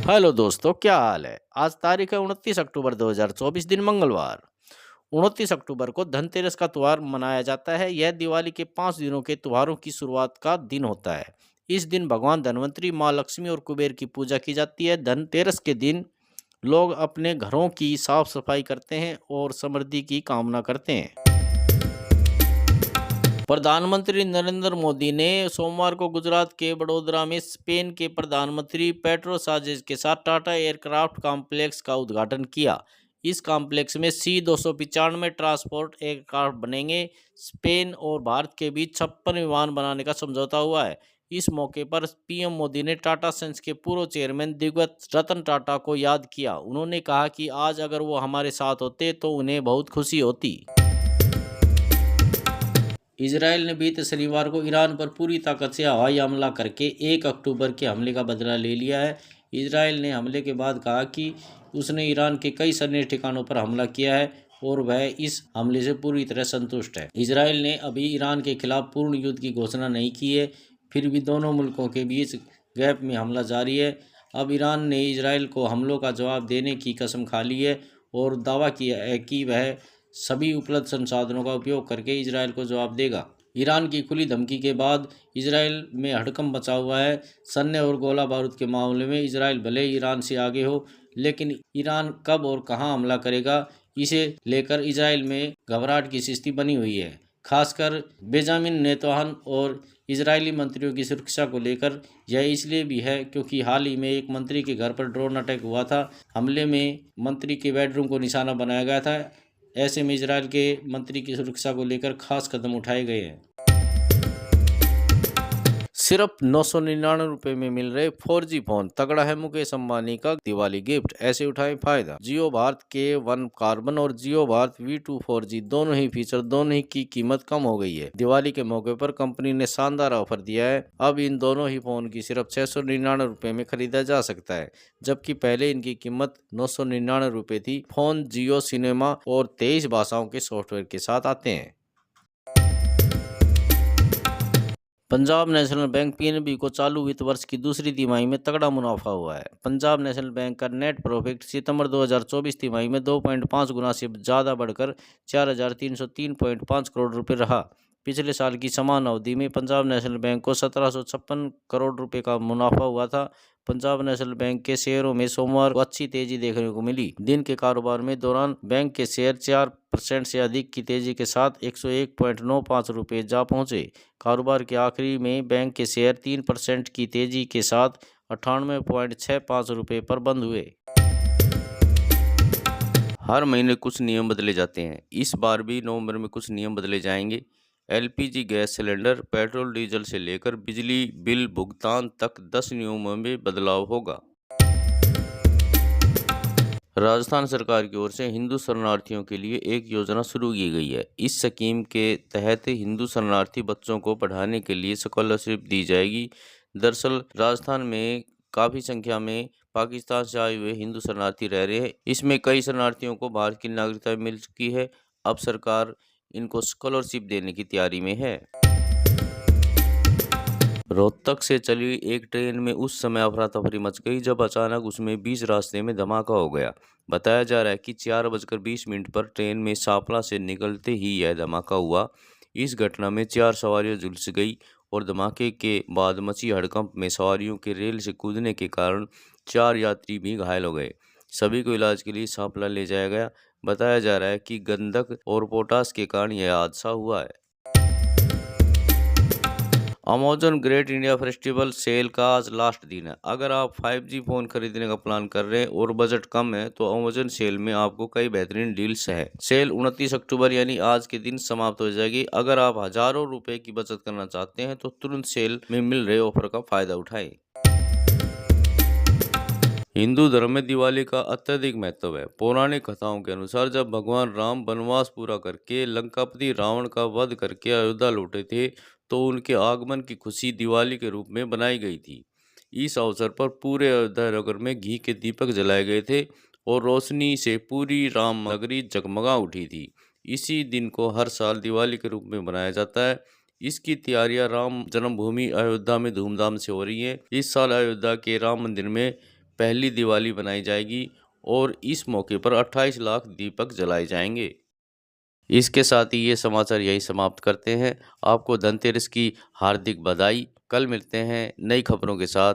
Hello दोस्तों, क्या हाल है। आज तारीख है 29 अक्टूबर 2024, दिन मंगलवार। 29 अक्टूबर को धनतेरस का त्यौहार मनाया जाता है। यह दिवाली के 5 दिनों के त्योहारों की शुरुआत का दिन होता है। इस दिन भगवान धनवंतरी, माँ लक्ष्मी और कुबेर की पूजा की जाती है। धनतेरस के दिन लोग अपने घरों की साफ सफाई करते हैं और समृद्धि की कामना करते हैं। प्रधानमंत्री नरेंद्र मोदी ने सोमवार को गुजरात के वडोदरा में स्पेन के प्रधानमंत्री पेड्रो साnchez के साथ टाटा एयरक्राफ्ट कॉम्प्लेक्स का उद्घाटन किया। इस कॉम्प्लेक्स में C-295 ट्रांसपोर्ट एयरक्राफ्ट बनेंगे। स्पेन और भारत के बीच 56 विमान बनाने का समझौता हुआ है। इस मौके पर पीएम मोदी ने टाटा सन्स के पूर्व चेयरमैन दिवंगत रतन टाटा को याद किया। उन्होंने कहा कि आज अगर वो हमारे साथ होते तो उन्हें बहुत खुशी होती। इजरायल ने बीते शनिवार को ईरान पर पूरी ताकत से हवाई हमला करके 1 अक्टूबर के हमले का बदला ले लिया है। इजरायल ने हमले के बाद कहा कि उसने ईरान के कई सैन्य ठिकानों पर हमला किया है और वह इस हमले से पूरी तरह संतुष्ट है। इजरायल ने अभी ईरान के खिलाफ पूर्ण युद्ध की घोषणा नहीं की है, फिर भी दोनों मुल्कों के बीच गैप में हमला जारी है। अब ईरान ने इजरायल को हमलों का जवाब देने की कसम खा ली है और दावा किया है कि वह सभी उपलब्ध संसाधनों का उपयोग करके इजरायल को जवाब देगा। ईरान की खुली धमकी के बाद इजरायल में हड़कंप मचा हुआ है। सैन्य और गोला बारूद के मामले में इजरायल भले ईरान से आगे हो, लेकिन ईरान कब और कहां हमला करेगा, इसे लेकर इजरायल में घबराहट की स्थिति बनी हुई है। खासकर बेंजामिन नेतन्याहू और इजरायली मंत्रियों की सुरक्षा को लेकर। यह इसलिए भी है क्योंकि हाल ही में एक मंत्री के घर पर ड्रोन अटैक हुआ था। हमले में मंत्री के बेडरूम को निशाना बनाया गया था। ऐसे में इजरायल के मंत्री की सुरक्षा को लेकर खास कदम उठाए गए हैं। सिर्फ 999 रुपए में मिल रहे 4G फोन, तगड़ा है मुकेश अंबानी का दिवाली गिफ्ट। ऐसे उठाएं फायदा। जियो भारत के वन कार्बन और जियो भारत V2 4G दोनों ही फीचर, दोनों ही की कीमत कम हो गई है। दिवाली के मौके पर कंपनी ने शानदार ऑफर दिया है। अब इन दोनों ही फोन की सिर्फ 699 रुपए में खरीदा जा सकता है, जबकि पहले इनकी कीमत 999 रुपए थी। फोन जियो सिनेमा और 23 भाषाओं के सॉफ्टवेयर के साथ आते हैं। पंजाब नेशनल बैंक PNB को चालू वित्त वर्ष की दूसरी तिमाही में तगड़ा मुनाफा हुआ है। पंजाब नेशनल बैंक का नेट प्रॉफिट सितंबर 2024 तिमाही में 2.5 गुना से ज़्यादा बढ़कर 4,303.5 करोड़ रुपए रहा। पिछले साल की समान अवधि में पंजाब नेशनल बैंक को 1756 करोड़ रुपए का मुनाफा हुआ था। पंजाब नेशनल बैंक के शेयरों में सोमवार को अच्छी तेजी देखने को मिली। दिन के कारोबार में दौरान बैंक के शेयर 4% से अधिक की तेजी के साथ 101.95 रुपये जा पहुंचे। कारोबार के आखिरी में बैंक के शेयर 3% की तेजी के साथ 98.65 रुपये पर बंद हुए। हर महीने कुछ नियम बदले जाते हैं। इस बार भी नवंबर में कुछ नियम बदले जाएंगे। LPG gas cylinder, petrol diesel से लेकर बिजली बिल भुगतान तक 10 नियमों में बदलाव होगा। राजस्थान सरकार की ओर से हिंदू शरणार्थियों के लिए एक योजना शुरू की गई है। इस स्कीम के तहत हिंदू शरणार्थी बच्चों को पढ़ाने के लिए स्कॉलरशिप दी जाएगी। दरअसल राजस्थान में काफ़ी संख्या में पाकिस्तान से आए हुए हिंदू शरणार्थी रह रहे हैं। इसमें कई शरणार्थियों को भारत की नागरिकता मिल चुकी है। अब सरकार इनको स्कॉलरशिप देने की तैयारी में है। रोहतक से चली एक ट्रेन में उस समय अफरा तफरी मच गई जब अचानक उसमें बीच रास्ते में धमाका हो गया। बताया जा रहा है कि 4:20 पर ट्रेन में सापला से निकलते ही यह धमाका हुआ। इस घटना में 4 सवारियां झुलस गई और धमाके के बाद मची हड़कंप में सवारियों के रेल से कूदने के कारण 4 यात्री भी घायल हो गए। सभी को इलाज के लिए सापला ले जाया गया। बताया जा रहा है कि गंधक और पोटास के कारण यह हादसा हुआ है। Amazon great India festival sale का आज लास्ट दिन है। अगर आप 5G फ़ोन खरीदने का प्लान कर रहे हैं और बजट कम है तो अमेजन सेल में आपको कई बेहतरीन डील्स है। सेल 29 अक्टूबर यानी आज के दिन समाप्त हो जाएगी। अगर आप हजारों रुपए की बचत करना चाहते हैं तो तुरंत सेल में मिल रहे ऑफर का फायदा उठाएं। हिंदू धर्म में दिवाली का अत्यधिक महत्व है। पौराणिक कथाओं के अनुसार जब भगवान राम वनवास पूरा करके लंकापति रावण का वध करके अयोध्या लौटे थे तो उनके आगमन की खुशी दिवाली के रूप में बनाई गई थी। इस अवसर पर पूरे अयोध्या नगर में घी के दीपक जलाए गए थे और रोशनी से पूरी राम नगरी जगमगा उठी थी। इसी दिन को हर साल दिवाली के रूप में मनाया जाता है। इसकी तैयारियां राम जन्मभूमि अयोध्या में धूमधाम से हो रही हैं। इस साल अयोध्या के राम मंदिर में पहली दिवाली मनाई जाएगी और इस मौके पर 28 लाख दीपक जलाए जाएंगे। इसके साथ ही ये समाचार यही समाप्त करते हैं। आपको धनतेरस की हार्दिक बधाई। कल मिलते हैं नई खबरों के साथ।